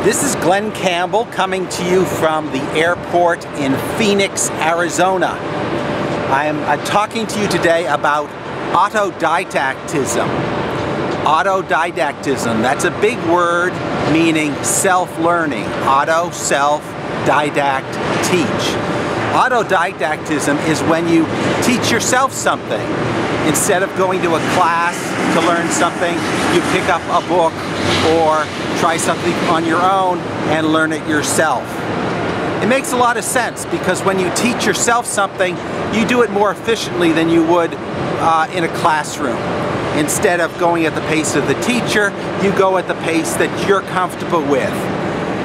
This is Glenn Campbell coming to you from the airport in Phoenix, Arizona. I'm talking to you today about autodidactism. Autodidactism, that's a big word meaning self-learning. Auto, self, didact, teach. Autodidactism is when you teach yourself something. Instead of going to a class to learn something, you pick up a book or try something on your own and learn it yourself. It makes a lot of sense because when you teach yourself something, you do it more efficiently than you would in a classroom. Instead of going at the pace of the teacher, you go at the pace that you're comfortable with.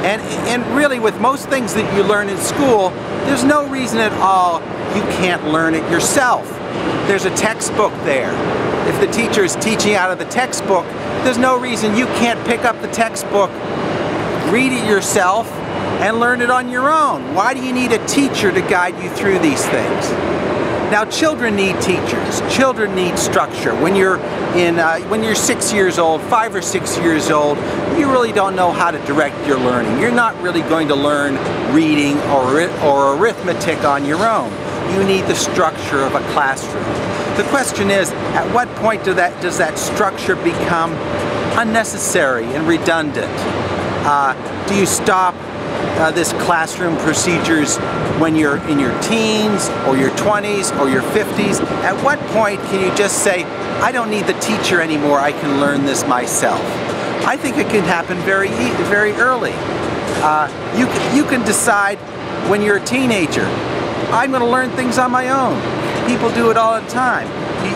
And really with most things that you learn in school, there's no reason at all you can't learn it yourself. There's a textbook there. If the teacher is teaching out of the textbook, there's no reason you can't pick up the textbook, read it yourself, and learn it on your own. Why do you need a teacher to guide you through these things? Now, children need teachers. Children need structure. When you're 6 years old, 5 or 6 years old, you really don't know how to direct your learning. You're not really going to learn reading or arithmetic on your own. You need the structure of a classroom. The question is, at what point does that structure become unnecessary and redundant? Do you stop this classroom procedures when you're in your teens or your 20s or your 50s? At what point can you just say, I don't need the teacher anymore, I can learn this myself? I think it can happen very early. You can decide when you're a teenager, I'm going to learn things on my own. People do it all the time.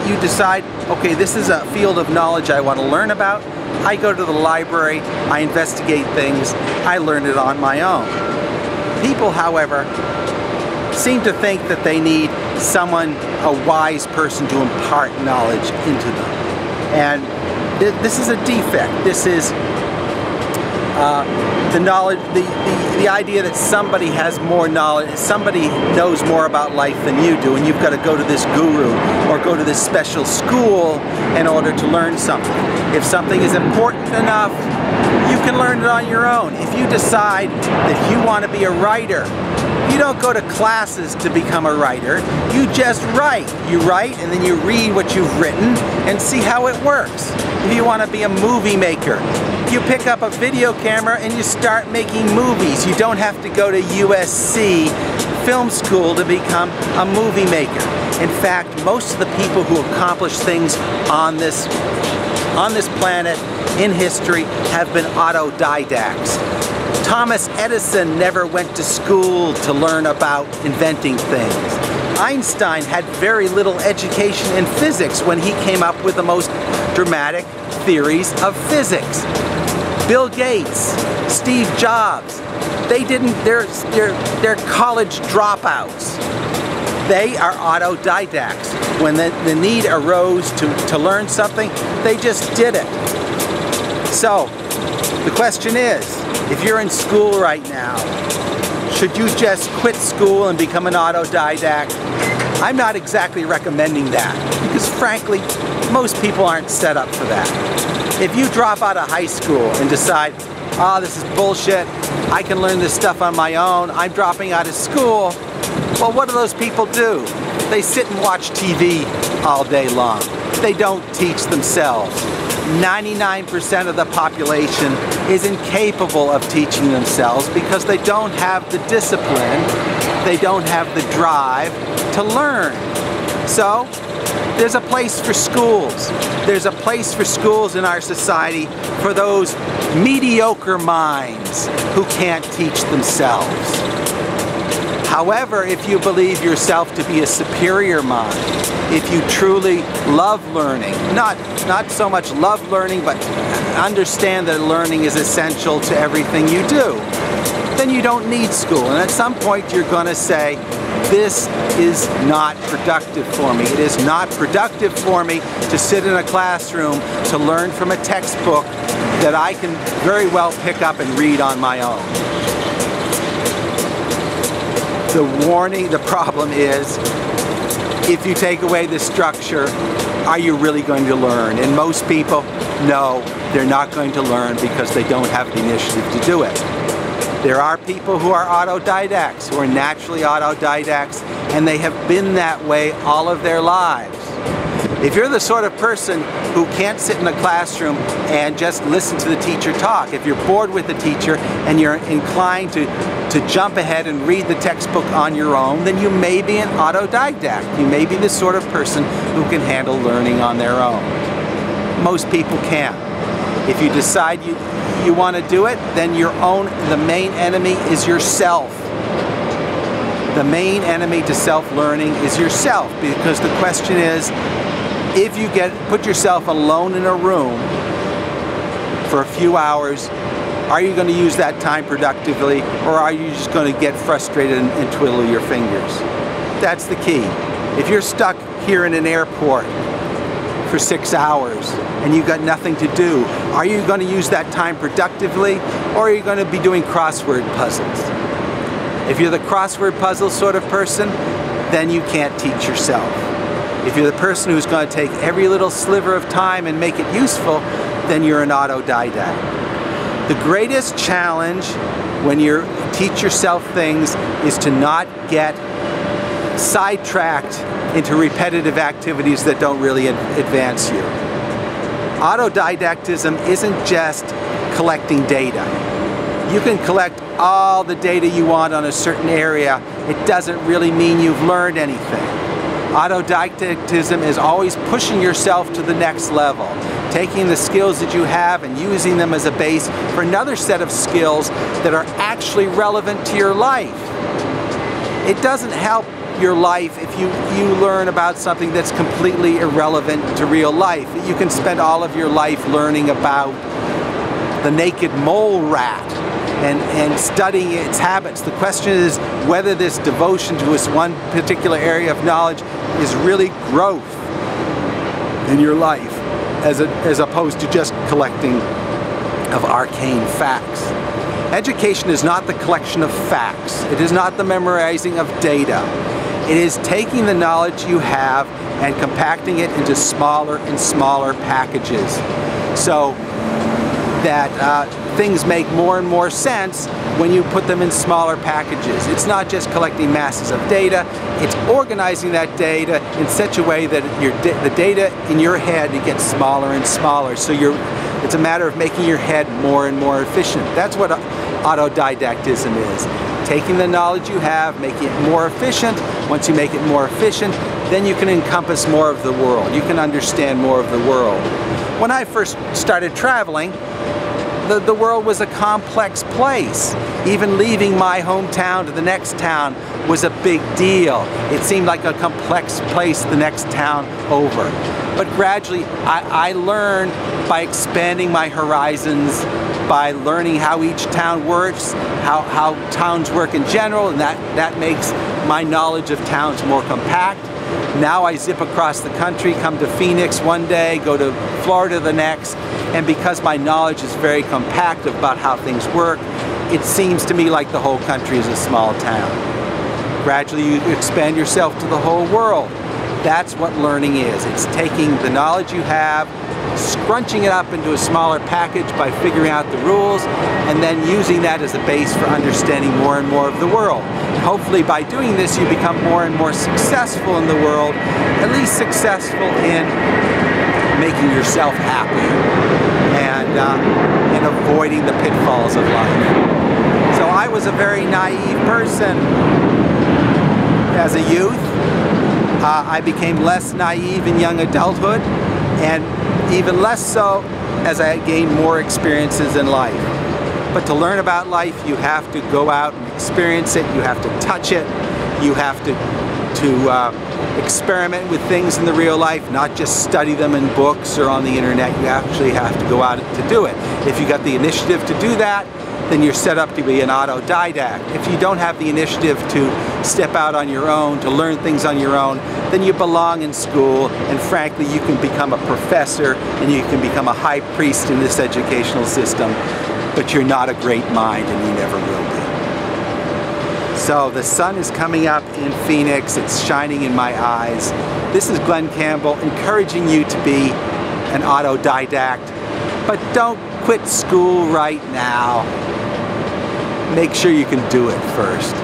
You decide, okay, this is a field of knowledge I want to learn about. I go to the library, I investigate things, I learn it on my own. People, however, seem to think that they need someone, a wise person, to impart knowledge into them. And this is a defect. This is the knowledge, the idea that somebody has more knowledge, somebody knows more about life than you do, and you've got to go to this guru or go to this special school in order to learn something. If something is important enough, you can learn it on your own. If you decide that you want to be a writer, you don't go to classes to become a writer. You just write. You write and then you read what you've written and see how it works. If you want to be a movie maker, you pick up a video camera and you start making movies. You don't have to go to USC film school to become a movie maker. In fact, most of the people who accomplish things on this planet in history have been autodidacts. Thomas Edison never went to school to learn about inventing things. Einstein had very little education in physics when he came up with the most dramatic theories of physics. Bill Gates, Steve Jobs, they're college dropouts. They are autodidacts. When the need arose to learn something, they just did it. So, the question is, if you're in school right now, should you just quit school and become an autodidact? I'm not exactly recommending that, because frankly, most people aren't set up for that. If you drop out of high school and decide, oh, this is bullshit, I can learn this stuff on my own, I'm dropping out of school, well, what do those people do? They sit and watch TV all day long. They don't teach themselves. 99% of the population is incapable of teaching themselves because they don't have the discipline, they don't have the drive to learn. So, there's a place for schools. There's a place for schools in our society for those mediocre minds who can't teach themselves. However, if you believe yourself to be a superior mind, if you truly love learning, not so much love learning, but understand that learning is essential to everything you do, then you don't need school. And at some point you're going to say, this is not productive for me. It is not productive for me to sit in a classroom to learn from a textbook that I can very well pick up and read on my own. The problem is, if you take away the structure, are you really going to learn? And most people No, they're not going to learn because they don't have the initiative to do it. There are people who are autodidacts, who are naturally autodidacts, and they have been that way all of their lives. If you're the sort of person who can't sit in a classroom and just listen to the teacher talk, if you're bored with the teacher and you're inclined to jump ahead and read the textbook on your own, then you may be an autodidact. You may be the sort of person who can handle learning on their own. Most people can. If you decide you want to do it, then the main enemy is yourself. The main enemy to self-learning is yourself, because the question is, if you put yourself alone in a room for a few hours, are you going to use that time productively, or are you just going to get frustrated and twiddle your fingers? That's the key. If you're stuck here in an airport for 6 hours and you've got nothing to do, are you going to use that time productively, or are you going to be doing crossword puzzles? If you're the crossword puzzle sort of person, then you can't teach yourself. If you're the person who's going to take every little sliver of time and make it useful, then you're an autodidact. The greatest challenge when you teach yourself things is to not get sidetracked into repetitive activities that don't really advance you. Autodidactism isn't just collecting data. You can collect all the data you want on a certain area. It doesn't really mean you've learned anything. Autodidactism is always pushing yourself to the next level, taking the skills that you have and using them as a base for another set of skills that are actually relevant to your life. It doesn't help your life if you learn about something that's completely irrelevant to real life. You can spend all of your life learning about the naked mole rat and studying its habits. The question is whether this devotion to this one particular area of knowledge is really growth in your life, as opposed to just collecting of arcane facts. Education is not the collection of facts. It is not the memorizing of data. It is taking the knowledge you have and compacting it into smaller and smaller packages, so that things make more and more sense when you put them in smaller packages. It's not just collecting masses of data, it's organizing that data in such a way that the data in your head, it gets smaller and smaller. So it's a matter of making your head more and more efficient. That's what autodidactism is. Taking the knowledge you have, making it more efficient. Once you make it more efficient, then you can encompass more of the world. You can understand more of the world. When I first started traveling, the world was a complex place. Even leaving my hometown to the next town was a big deal. It seemed like a complex place the next town over. But gradually, I learned by expanding my horizons, by learning how each town works, how towns work in general, and that makes my knowledge of towns more compact. Now I zip across the country, come to Phoenix one day, go to Florida the next, and because my knowledge is very compact about how things work, it seems to me like the whole country is a small town. Gradually you expand yourself to the whole world. That's what learning is. It's taking the knowledge you have, scrunching it up into a smaller package by figuring out the rules, and then using that as a base for understanding more and more of the world. And hopefully by doing this you become more and more successful in the world, at least successful in making yourself happy and avoiding the pitfalls of life. So I was a very naive person as a youth. I became less naive in young adulthood, and even less so as I gained more experiences in life. But to learn about life, you have to go out and experience it, you have to touch it, you have to experiment with things in the real life, not just study them in books or on the internet. You actually have to go out to do it. If you got the initiative to do that, then you're set up to be an autodidact. If you don't have the initiative to step out on your own, to learn things on your own, then you belong in school, and frankly you can become a professor and you can become a high priest in this educational system, but you're not a great mind and you never will be. So the sun is coming up in Phoenix, it's shining in my eyes. This is Glenn Campbell encouraging you to be an autodidact, But don't quit school right now. Make sure you can do it first.